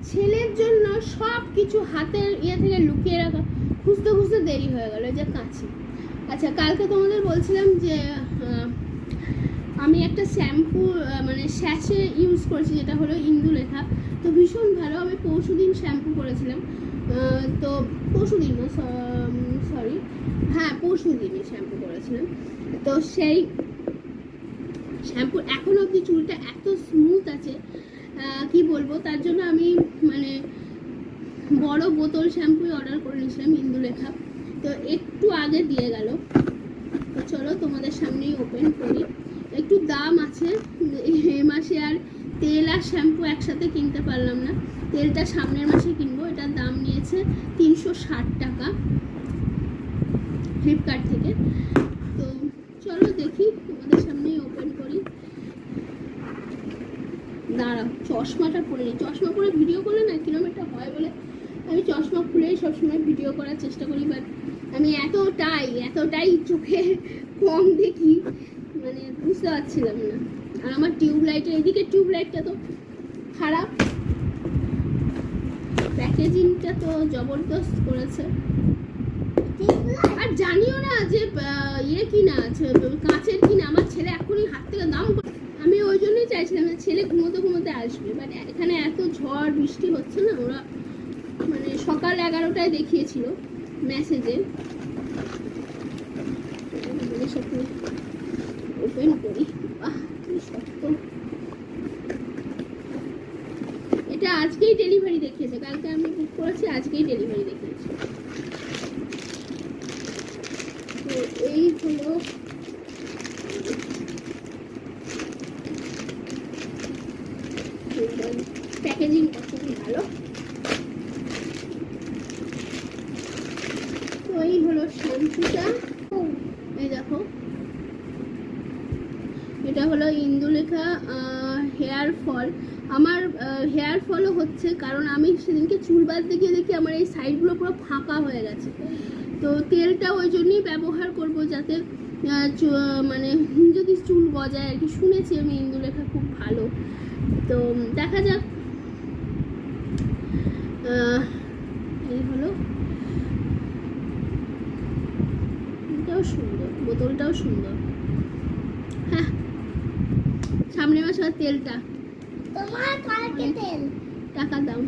ছেলের জন্য সব কিছু হাতের ইয়ে থেকে লুকিয়ে রাখা, খুঁজতে খুঁজতে দেরি হয়ে গেল। যে কাঁচি। আচ্ছা, কালকে তোমাদের বলছিলাম যে আমি একটা শ্যাম্পু মানে স্যাচে ইউজ করেছি, যেটা হলো ইন্দুলেখা। তো ভীষণ ভালো। আমি পরশুদিন শ্যাম্পু করেছিলাম, তো পরশুদিন না, সরি, হ্যাঁ পরশুদিনই শ্যাম্পু করেছিলাম। তো সেই শ্যাম্পু এখন অবধি চুলটা এত স্মুথ আছে, কি বলবো। তার জন্য আমি মানে বড় বোতল শ্যাম্পুই অর্ডার করে নিয়েছিলাম ইন্দুলেখা। তো একটু আগে দিয়ে গেল। তো চলো তোমাদের সামনেই ওপেন করি। একটু দাম আছে এ মাসে, আর তেল আর শ্যাম্পু একসাথে কিনতে পারলাম না। তেলটা সামনের মাসে কিনবো। এটার দাম নিয়েছে 360 টাকা ফ্লিপকার্ট থেকে। তো চলো দেখি, তোমাদের সামনেই ওপেন করি। দাঁড়াও, চশমাটা পরে নিই। চশমা পরে ভিডিও করলে না কিরকম একটা হয় বলে আমি চশমা খুলেই সবসময় ভিডিও করার চেষ্টা করি। বাট আমি এতটাই চোখে কম দেখি, মানে বুঝতে পারছিলাম না। আর আমার টিউবলাইটের এদিকে টিউবলাইটটা তো খারাপ, প্যাকেজিংটা তো জবরদস্ত করেছে। আর জানিও না যে ইয়ে কিনা আছে, কাঁচের কিনা। আমার ছেলে এখনই হাত থেকে দাম করে। আমি ওই জন্যই চাইছিলাম যে ছেলে ঘুমোতে ঘুমোতে আসবে, বাট এখানে এত ঝড় বৃষ্টি হচ্ছে না। ওরা মানে সকাল 11টায় দেখিয়েছিল মেসেজে। ওপেন করি। শক্ত। এটা আজকেই ডেলিভারি দেখিয়েছে, কালকে আমি বুক করেছি, আজকেই ডেলিভারি দেখিয়েছে। তো এই হলো প্যাকেজিংটা, খুবই ভালো। তো এই হলো শ্যাম্পুটা। এই দেখো, এটা হলো ইন্দুলেখা হেয়ার ফল। আমার হেয়ার ফলও হচ্ছে, কারণ আমি সেদিনকে চুল বাঁধতে গিয়ে দেখি আমার এই সাইডগুলো পুরো ফাঁকা হয়ে গেছে। তো তেলটা ওই জন্যই ব্যবহার করব, যাতে মানে যদি চুল গজায় আর কি। শুনেছি আমি ইন্দুলেখা খুব ভালো। তো দেখা যাক। এই হলো, এটাও সুন্দর, বোতলটাও সুন্দর। হ্যাঁ, সামনের মাসে তেলটা তোমার কালকে তেল টাকা দাও।